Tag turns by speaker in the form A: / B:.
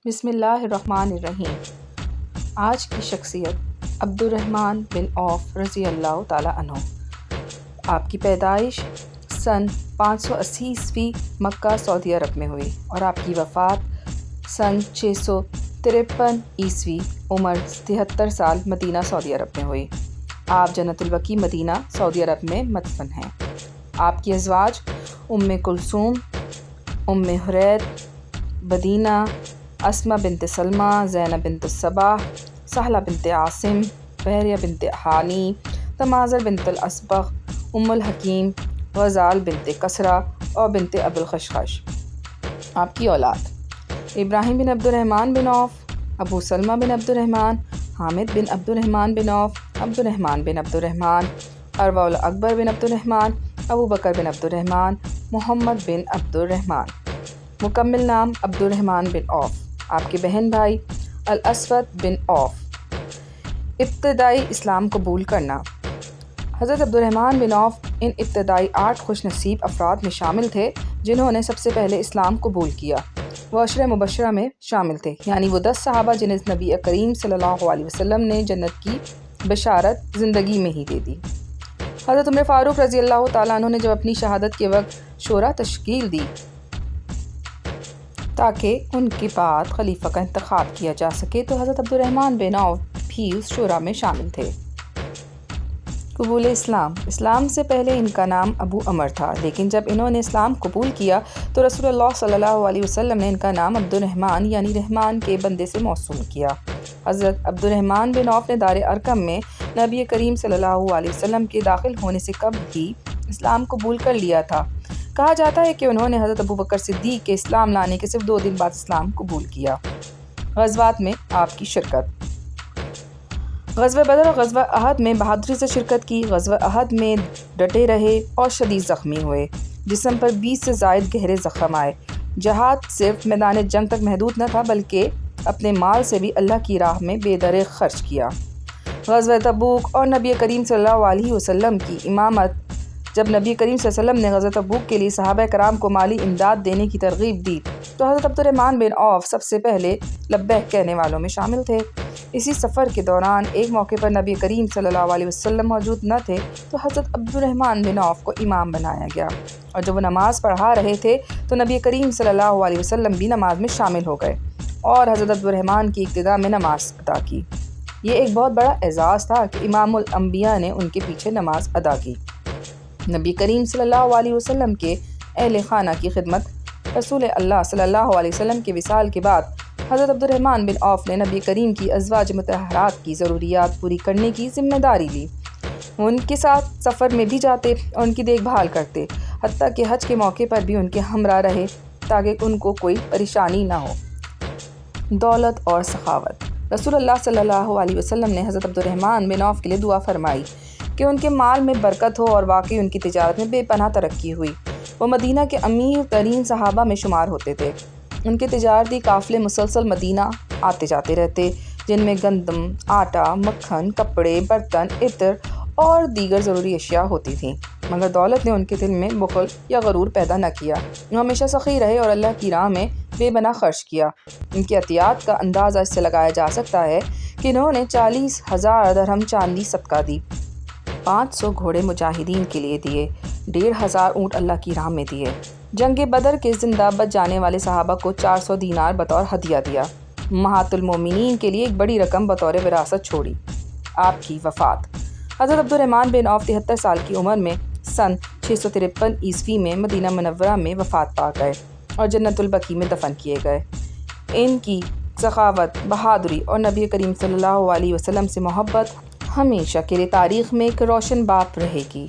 A: بسم اللہ الرحمن الرحیم۔ آج کی شخصیت عبد الرحمن بن عوف رضی اللہ تعالیٰ عنہ۔ آپ کی پیدائش سن 580 مکہ سعودی عرب میں ہوئی اور آپ کی وفات سن 653 عمر 73 سال مدینہ سعودی عرب میں ہوئی۔ آپ جنت البقیع مدینہ سعودی عرب میں مدفن ہیں۔ آپ کی ازواج ام کلثوم، ام حریر، بدینہ، اسمہ بنت سلمہ، زینب بنت الصباح، سہلہ بنت عاصم، بحریہ بنت ہانی، تمازر بنت الاسبغ، ام الحکیم، غزال بنت کسرہ اور بنت ابی الخشخش۔ آپ کی اولاد ابراہیم بن عبد الرحمن بن عوف، ابو سلمہ بن عبد الرحمن، حامد بن عبد الرحمن بن عوف، عبد الرحمن بن عبد الرحمن، عروہ الاکبر بن عبد الرحمن، ابو بکر بن عبد الرحمن، محمد بن عبد الرحمن۔ مکمل نام عبد الرحمن بن عوف۔ آپ کے بہن بھائی الاسود بن عوف۔ ابتدائی اسلام قبول کرنا۔ حضرت عبد الرحمن بن عوف ان ابتدائی 8 خوش نصیب افراد میں شامل تھے جنہوں نے سب سے پہلے اسلام قبول کیا۔ وہ عشرہ مبشرہ میں شامل تھے، یعنی وہ 10 صحابہ جنہیں نبی کریم صلی اللہ علیہ وسلم نے جنت کی بشارت زندگی میں ہی دے دی۔ حضرت عمر فاروق رضی اللہ تعالیٰ عنہ نے جب اپنی شہادت کے وقت شورا تشکیل دی تاکہ ان کے بعد خلیفہ کا انتخاب کیا جا سکے، تو حضرت عبد الرحمن بن عوف بھی اس شورا میں شامل تھے۔ قبول اسلام سے پہلے ان کا نام ابو عمر تھا، لیکن جب انہوں نے اسلام قبول کیا تو رسول اللہ صلی اللہ علیہ وسلم نے ان کا نام عبد الرحمن یعنی رحمان کے بندے سے موسوم کیا۔ حضرت عبد الرحمن بن عوف نے دار ارقم میں نبی کریم صلی اللہ علیہ وسلم کے داخل ہونے سے قبل ہی اسلام قبول کر لیا تھا۔ کہا جاتا ہے کہ انہوں نے حضرت ابو بکر صدیق کے اسلام لانے کے صرف 2 دن بعد اسلام قبول کیا۔ غزوات میں آپ کی شرکت۔ غزوہ بدر اور غزوہ احد میں بہادری سے شرکت کی۔ غزوہ احد میں ڈٹے رہے اور شدید زخمی ہوئے۔ جسم پر 20 سے زائد گہرے زخم آئے۔ جہاد صرف میدان جنگ تک محدود نہ تھا بلکہ اپنے مال سے بھی اللہ کی راہ میں بے دریغ خرچ کیا۔ غزوہ تبوک اور نبی کریم صلی اللہ علیہ وسلم کی امامت۔ جب نبی کریم صلی اللہ علیہ وسلم نے غزوہ تبوک کے لیے صحابہ کرام کو مالی امداد دینے کی ترغیب دی تو حضرت عبد الرحمن بن عوف سب سے پہلے لبیک کہنے والوں میں شامل تھے۔ اسی سفر کے دوران ایک موقع پر نبی کریم صلی اللہ علیہ وسلم موجود نہ تھے تو حضرت عبد الرحمن بن عوف کو امام بنایا گیا، اور جب وہ نماز پڑھا رہے تھے تو نبی کریم صلی اللہ علیہ وسلم بھی نماز میں شامل ہو گئے اور حضرت عبد الرحمن کی ابتدا میں نماز ادا کی۔ یہ ایک بہت بڑا اعزاز تھا کہ امام الانبیاء نے ان کے پیچھے نماز ادا کی۔ نبی کریم صلی اللہ علیہ وسلم کے اہل خانہ کی خدمت۔ رسول اللہ صلی اللہ علیہ وسلم کے وصال کے بعد حضرت عبد الرحمن بن عوف نے نبی کریم کی ازواج مطہرات کی ضروریات پوری کرنے کی ذمہ داری لی۔ وہ ان کے ساتھ سفر میں بھی جاتے اور ان کی دیکھ بھال کرتے، حتیٰ کہ حج کے موقع پر بھی ان کے ہمراہ رہے تاکہ ان کو کوئی پریشانی نہ ہو۔ دولت اور سخاوت۔ رسول اللہ صلی اللہ علیہ وسلم نے حضرت عبد الرحمن بن عوف کے لیے دعا فرمائی کہ ان کے مال میں برکت ہو، اور واقعی ان کی تجارت میں بے پناہ ترقی ہوئی۔ وہ مدینہ کے امیر ترین صحابہ میں شمار ہوتے تھے۔ ان کے تجارتی قافلے مسلسل مدینہ آتے جاتے رہتے، جن میں گندم، آٹا، مکھن، کپڑے، برتن، عطر اور دیگر ضروری اشیاء ہوتی تھیں، مگر دولت نے ان کے دل میں بخل یا غرور پیدا نہ کیا۔ وہ ہمیشہ سخی رہے اور اللہ کی راہ میں بے پناہ خرچ کیا۔ ان کی عطیات کا اندازہ اس سے لگایا جا سکتا ہے کہ انہوں نے 40,000 درہم چاندی صدقہ دی، 500 گھوڑے مجاہدین کے لیے دیے، 1,500 اونٹ اللہ کی راہ میں دیے۔ جنگ بدر کے زندہ بچ جانے والے صحابہ کو 400 دینار بطور ہدیہ دیا۔ امہات المومنین کے لیے ایک بڑی رقم بطور وراثت چھوڑی۔ آپ کی وفات۔ حضرت عبد الرحمن بن عوف 73 سال کی عمر میں سن 653 میں مدینہ منورہ میں وفات پا گئے اور جنت البقیع میں دفن کیے گئے۔ ان کی سخاوت، بہادری اور نبی کریم صلی اللہ علیہ وسلم سے محبت ہمیشہ کے لیے تاریخ میں ایک روشن باب رہے گی۔